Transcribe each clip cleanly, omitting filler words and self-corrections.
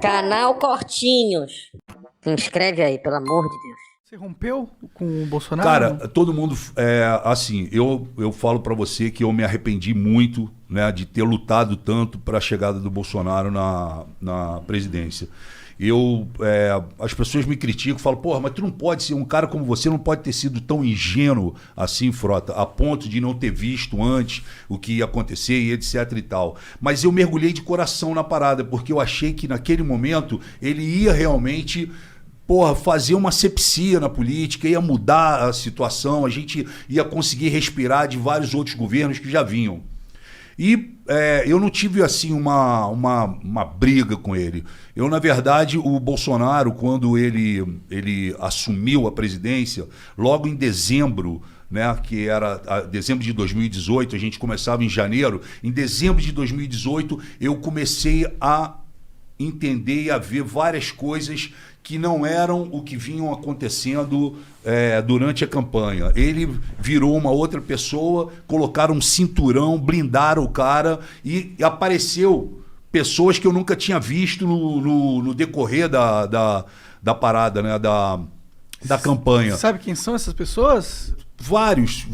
Canal Cortinhos. Se inscreve aí, pelo amor de Deus. Você rompeu com o Bolsonaro? Cara, todo mundo... assim, eu falo pra você que eu me arrependi muito, né, de ter lutado tanto para a chegada do Bolsonaro na presidência. As pessoas me criticam, falam, porra, mas tu não pode ser, um cara como você não pode ter sido tão ingênuo assim, Frota, a ponto de não ter visto antes o que ia acontecer e etc e tal. Mas eu mergulhei de coração na parada, porque eu achei que naquele momento ele ia realmente... fazer uma asepsia na política, ia mudar a situação, a gente ia conseguir respirar de vários outros governos que já vinham. E eu não tive assim uma briga com ele. Eu, na verdade, o Bolsonaro, quando ele assumiu a presidência, logo em dezembro, né, que era dezembro de 2018, a gente começava em janeiro, em dezembro de 2018 eu comecei a entender e a ver várias coisas que não eram o que vinham acontecendo durante a campanha. Ele virou uma outra pessoa, colocaram um cinturão, blindaram o cara e apareceu pessoas que eu nunca tinha visto no decorrer da parada, né, da campanha. Sabe quem são essas pessoas? Vários.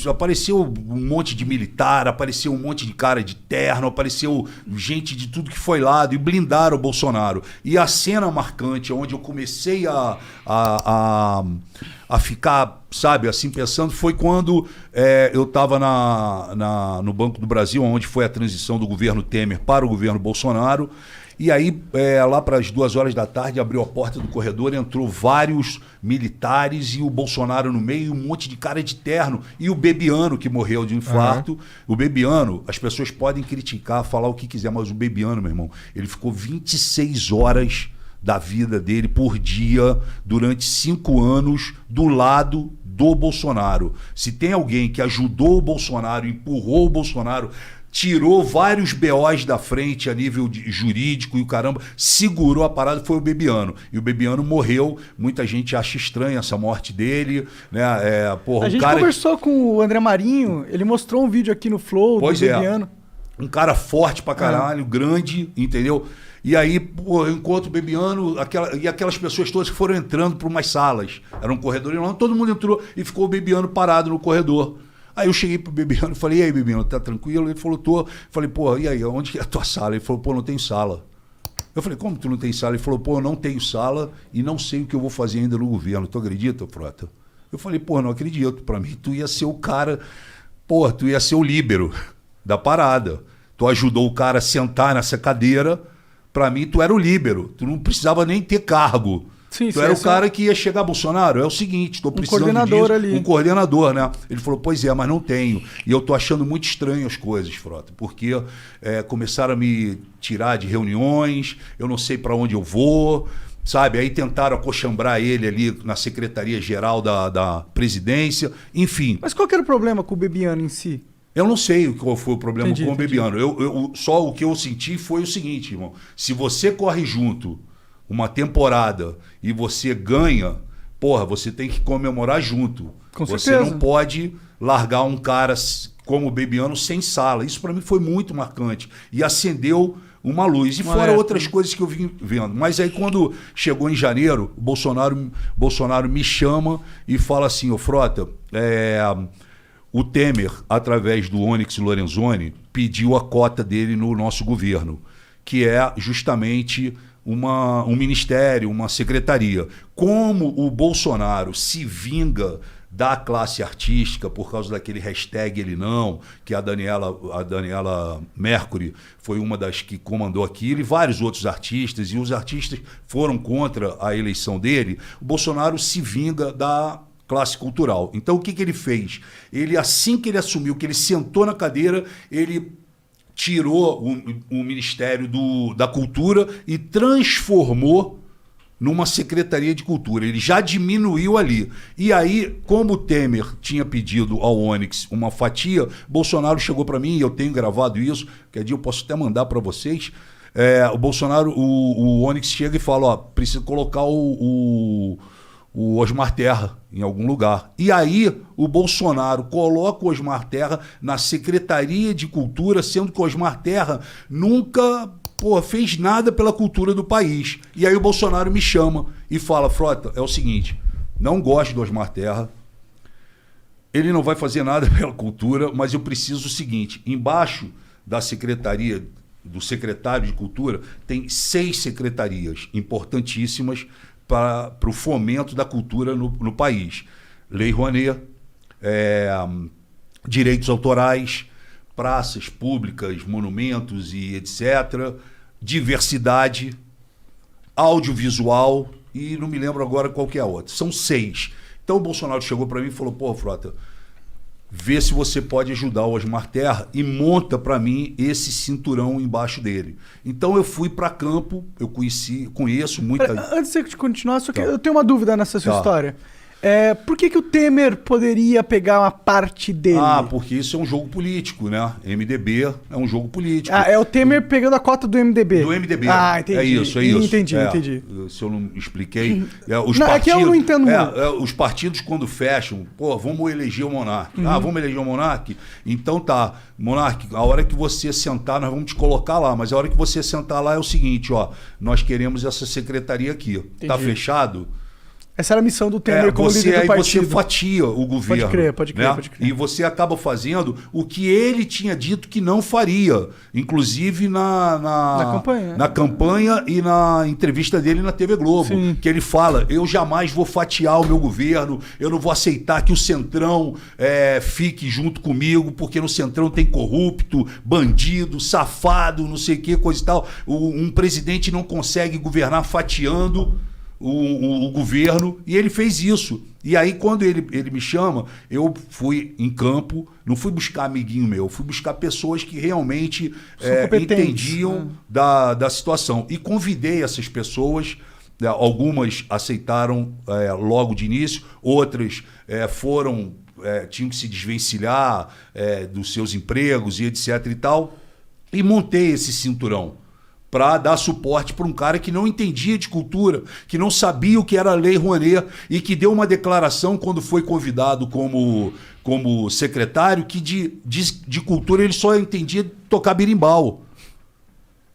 Apareceu um monte de militar, apareceu um monte de cara de terno, apareceu gente de tudo que foi lado e blindaram o Bolsonaro. E a cena marcante, onde eu comecei a ficar, sabe, assim, pensando, foi quando eu estava no Banco do Brasil, onde foi a transição do governo Temer para o governo Bolsonaro. E aí, lá para as 2 horas da tarde, abriu a porta do corredor, entrou vários militares e o Bolsonaro no meio, um monte de cara de terno. E o Bebiano, que morreu de infarto. O Bebiano, as pessoas podem criticar, falar o que quiser, mas o Bebiano, meu irmão, ele ficou 26 horas da vida dele por dia, durante 5 anos, do lado do Bolsonaro. Se tem alguém que ajudou o Bolsonaro, empurrou o Bolsonaro, tirou vários BOs da frente a nível jurídico e o caramba, segurou a parada, foi o Bebiano. E o Bebiano morreu, muita gente acha estranha essa morte dele, né? A gente conversou com o André Marinho, ele mostrou um vídeo aqui no Flow do Bebiano. Um cara forte pra caralho, grande, entendeu? E aí, enquanto o Bebiano, aquelas pessoas todas que foram entrando para umas salas, era um corredor enorme, todo mundo entrou e ficou o Bebiano parado no corredor. Aí eu cheguei pro Bebiano e falei, e aí, Bebiano, tá tranquilo? Ele falou, tô. Falei, pô, e aí, onde que é a tua sala? Ele falou, pô, não tem sala. Eu falei, como tu não tem sala? Ele falou, pô, eu não tenho sala e não sei o que eu vou fazer ainda no governo. Tu acredita, Frota? Eu falei, pô, não acredito. Pra mim, tu ia ser o cara, pô, tu ia ser o líbero da parada. Tu ajudou o cara a sentar nessa cadeira. Pra mim, tu era o líbero. Tu não precisava nem ter cargo. Sim, tu era o cara que ia chegar, Bolsonaro, é o seguinte, tô precisando coordenador disso, ali. Um coordenador, né? Ele falou, pois é, mas não tenho. E eu tô achando muito estranho as coisas, Frota, porque começaram a me tirar de reuniões, eu não sei para onde eu vou, sabe? Aí tentaram acochambrar ele ali na Secretaria-Geral da Presidência, enfim. Mas qual que era o problema com o Bebiano em si? Eu não sei qual foi o problema com o Entendi. Bebiano. Só o que eu senti foi o seguinte, irmão. Se você corre junto uma temporada e você ganha, porra, você tem que comemorar junto. Com você certeza. não pode largar um cara como o Bebiano sem sala. Isso para mim foi muito marcante. E acendeu uma luz. E fora outras coisas que eu vim vendo. Mas aí quando chegou em janeiro, o Bolsonaro me chama e fala assim, ô Frota, o Temer, através do Onyx Lorenzoni, pediu a cota dele no nosso governo, que é justamente um ministério, uma secretaria. Como o Bolsonaro se vinga da classe artística por causa daquele hashtag ele não, que a Daniela Mercury foi uma das que comandou aquilo, e vários outros artistas, e os artistas foram contra a eleição dele, o Bolsonaro se vinga da classe cultural. Então o que ele fez? Ele, assim que ele assumiu, que ele sentou na cadeira, ele tirou o Ministério da Cultura e transformou numa Secretaria de Cultura. Ele já diminuiu ali. E aí, como o Temer tinha pedido ao Onyx uma fatia, Bolsonaro chegou para mim, e eu tenho gravado isso, que dia eu posso até mandar para vocês. O Bolsonaro, o Onyx chega e fala, ó, precisa colocar o o Osmar Terra em algum lugar. E aí o Bolsonaro coloca o Osmar Terra na Secretaria de Cultura, sendo que o Osmar Terra nunca fez nada pela cultura do país. E aí o Bolsonaro me chama e fala, Frota, é o seguinte, não gosto do Osmar Terra, ele não vai fazer nada pela cultura, mas eu preciso o seguinte, embaixo da secretaria, do secretário de Cultura, tem 6 secretarias importantíssimas para o fomento da cultura no país. Lei Rouanet, direitos autorais, praças públicas, monumentos e etc., diversidade, audiovisual e não me lembro agora qual que é a outra. São 6. Então o Bolsonaro chegou para mim e falou, pô, Frota, vê se você pode ajudar o Osmar Terra e monta para mim esse cinturão embaixo dele. Então eu fui para campo, eu conheço muita... Antes de continuar, só que eu tenho uma dúvida nessa sua história. Por que o Temer poderia pegar uma parte dele? Porque isso é um jogo político, né? MDB é um jogo político. É o Temer pegando a cota do MDB. Do MDB. Entendi. É isso. Entendi. Se eu não expliquei... É que eu não entendo muito. Os partidos, quando fecham, vamos eleger o Monark. Vamos eleger o Monark? Então tá, Monark, a hora que você sentar, nós vamos te colocar lá. Mas a hora que você sentar lá é o seguinte, nós queremos essa secretaria aqui. Entendi. Tá fechado? Essa era a missão do Temer como líder do partido. Você fatia o governo. Pode crer. E você acaba fazendo o que ele tinha dito que não faria. Inclusive na campanha e na entrevista dele na TV Globo. Sim. Que ele fala, eu jamais vou fatiar o meu governo, eu não vou aceitar que o Centrão fique junto comigo, porque no Centrão tem corrupto, bandido, safado, não sei o que, coisa e tal. Um presidente não consegue governar fatiando o governo, e ele fez isso. E aí, quando ele me chama, eu fui em campo, não fui buscar amiguinho meu, fui buscar pessoas que realmente entendiam da situação. E convidei essas pessoas, algumas aceitaram logo de início, outras tinham que se desvencilhar dos seus empregos e etc e tal, e montei esse cinturão para dar suporte para um cara que não entendia de cultura, que não sabia o que era a Lei Rouanet e que deu uma declaração quando foi convidado como secretário que de cultura ele só entendia tocar berimbau.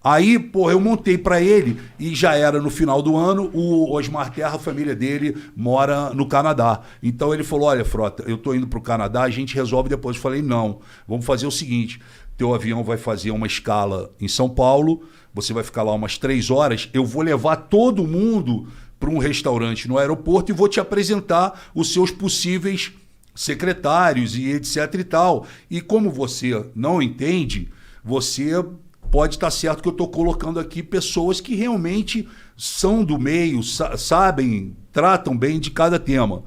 Aí, eu montei para ele e já era no final do ano, o Osmar Terra, a família dele, mora no Canadá. Então ele falou, olha, Frota, eu tô indo pro Canadá, a gente resolve depois. Eu falei, não, vamos fazer o seguinte, teu avião vai fazer uma escala em São Paulo, você vai ficar lá umas 3 horas, eu vou levar todo mundo para um restaurante no aeroporto e vou te apresentar os seus possíveis secretários e etc e tal. E como você não entende, você pode estar certo que eu estou colocando aqui pessoas que realmente são do meio, sabem, tratam bem de cada tema.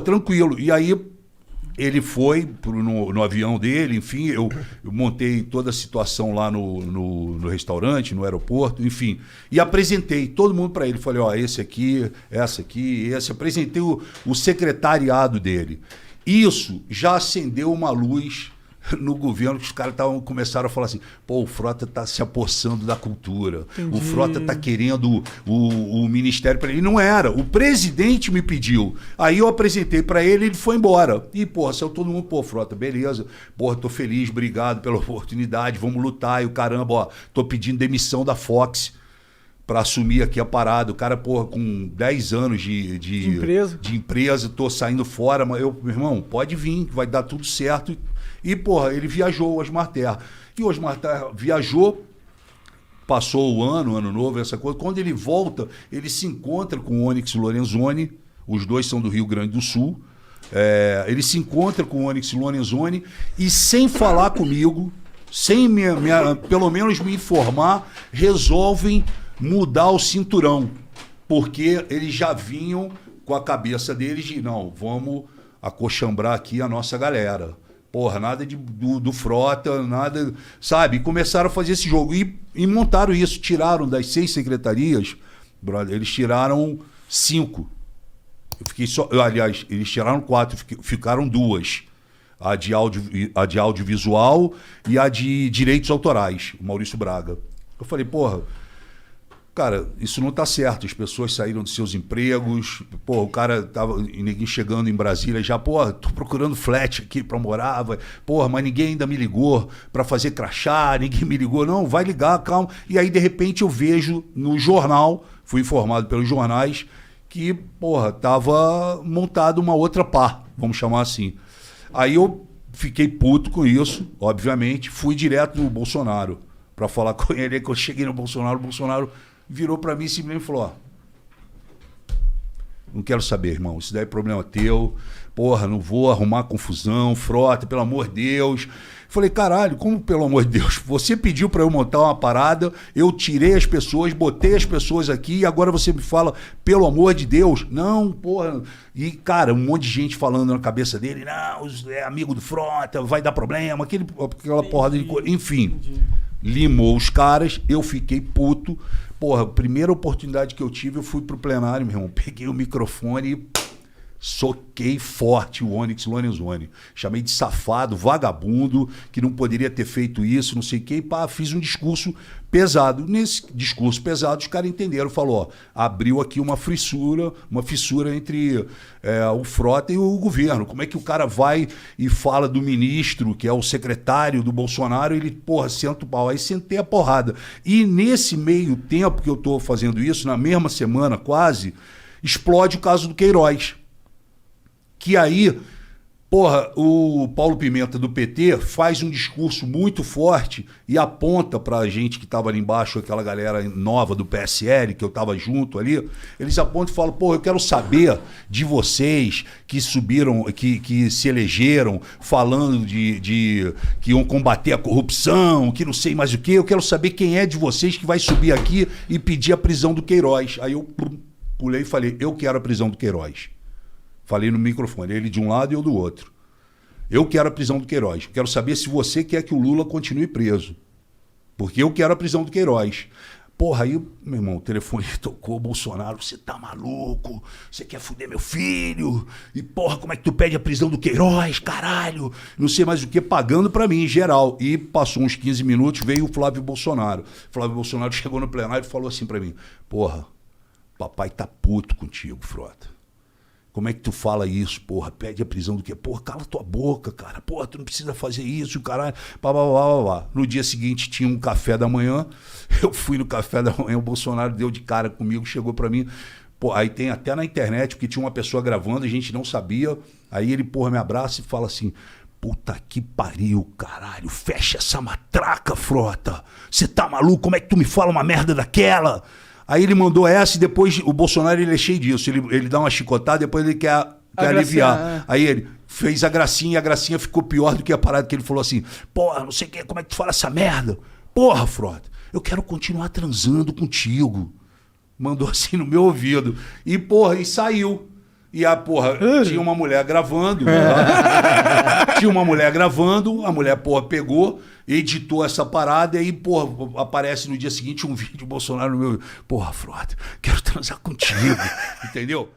Tranquilo. E aí ele foi no avião dele, enfim, eu montei toda a situação lá no restaurante, no aeroporto, enfim, e apresentei todo mundo para ele. Falei, esse aqui, essa aqui, esse. Apresentei o secretariado dele. Isso já acendeu uma luz no governo, que os caras começaram a falar assim, o Frota tá se apossando da cultura, o Frota tá querendo o ministério para ele. Não era, o presidente me pediu. Aí eu apresentei para ele, ele foi embora. E, saiu todo mundo, Frota, beleza, tô feliz, obrigado pela oportunidade, vamos lutar. E o caramba, tô pedindo demissão da Fox para assumir aqui a parada. O cara, com 10 anos de empresa, tô saindo fora, mas meu irmão, pode vir, vai dar tudo certo. E, ele viajou, o Osmar Terra. E o Osmar Terra viajou, passou o ano novo, essa coisa. Quando ele volta, ele se encontra com o Onyx Lorenzoni, os dois são do Rio Grande do Sul. Ele se encontra com o Onyx Lorenzoni e, sem falar comigo, sem pelo menos me informar, resolvem mudar o cinturão. Porque eles já vinham com a cabeça deles de, não, vamos acochambrar aqui a nossa galera. Nada do Frota, nada, sabe? E começaram a fazer esse jogo. E montaram isso, tiraram das 6 secretarias, brother, eles tiraram 5. Eu fiquei só. Aliás, eles tiraram 4, ficaram 2. A de audiovisual e a de direitos autorais, o Maurício Braga. Eu falei, cara, isso não tá certo. As pessoas saíram dos seus empregos. Pô, o cara tava ninguém chegando em Brasília já, pô, tô procurando flat aqui pra morar. Porra, mas ninguém ainda me ligou pra fazer crachá, ninguém me ligou. Não, vai ligar, calma. E aí, de repente, eu vejo no jornal, fui informado pelos jornais, que, porra, tava montada uma outra pá, vamos chamar assim. Aí eu fiquei puto com isso, obviamente, fui direto no Bolsonaro pra falar com ele. Aí, quando eu cheguei no Bolsonaro, o Bolsonaro virou pra mim e simplesmente falou, ó, não quero saber, irmão, isso daí é problema teu, porra, não vou arrumar confusão, Frota, pelo amor de Deus. Falei, caralho, como pelo amor de Deus? Você pediu pra eu montar uma parada, eu tirei as pessoas, botei as pessoas aqui e agora você me fala, pelo amor de Deus? Não, porra. E, cara, um monte de gente falando na cabeça dele, não, é amigo do Frota, vai dar problema, aquela porrada de coisa. Enfim, limou os caras, eu fiquei puto. Porra, a primeira oportunidade que eu tive, eu fui pro plenário, meu irmão, peguei o microfone e soquei forte o Onyx Lorenzoni. Chamei de safado, vagabundo, que não poderia ter feito isso, não sei o quê. E pá, fiz um discurso pesado. Nesse discurso pesado, os caras entenderam. Falou, ó, abriu aqui uma fissura entre o Frota e o governo. Como é que o cara vai e fala do ministro, que é o secretário do Bolsonaro, ele, porra, senta o pau. Aí sentei a porrada. E nesse meio tempo que eu tô fazendo isso, na mesma semana quase, explode o caso do Queiroz. Que aí, porra, o Paulo Pimenta do PT faz um discurso muito forte e aponta pra gente que tava ali embaixo, aquela galera nova do PSL, que eu tava junto ali, eles apontam e falam, porra, eu quero saber de vocês que subiram, que se elegeram falando de que iam combater a corrupção, que não sei mais o que, eu quero saber quem é de vocês que vai subir aqui e pedir a prisão do Queiroz. Aí eu pulei e falei, eu quero a prisão do Queiroz. Falei no microfone, ele de um lado e eu do outro. Eu quero a prisão do Queiroz. Quero saber se você quer que o Lula continue preso. Porque eu quero a prisão do Queiroz. Porra, aí, meu irmão, o telefone tocou, Bolsonaro, você tá maluco? Você quer fuder meu filho? E porra, como é que tu pede a prisão do Queiroz, caralho? Não sei mais o que, pagando pra mim, em geral. E passou uns 15 minutos, veio o Flávio Bolsonaro. Flávio Bolsonaro chegou no plenário e falou assim pra mim, porra, papai tá puto contigo, Frota. Como é que tu fala isso, porra? Pede a prisão do quê? Porra, cala tua boca, cara. Porra, tu não precisa fazer isso, caralho. Pá, pá, pá, pá. No dia seguinte tinha um café da manhã. Eu fui no café da manhã, o Bolsonaro deu de cara comigo, chegou pra mim. Pô, aí tem até na internet, porque tinha uma pessoa gravando, a gente não sabia. Aí ele, porra, me abraça e fala assim, puta que pariu, caralho. Fecha essa matraca, Frota. Você tá maluco? Como é que tu me fala uma merda daquela? Aí ele mandou essa e depois o Bolsonaro ele é cheio disso. Ele dá uma chicotada, depois ele quer aliviar. Aí ele fez a gracinha e a gracinha ficou pior do que a parada que ele falou assim, porra, não sei o que, como é que tu fala essa merda? Porra, Frota, eu quero continuar transando contigo. Mandou assim no meu ouvido. E, porra, e saiu. E a porra, tinha uma mulher gravando. Tinha uma mulher gravando, a mulher, porra, pegou, editou essa parada e aí, porra, aparece no dia seguinte um vídeo do Bolsonaro no meu. Porra, Frota, quero transar contigo. Entendeu?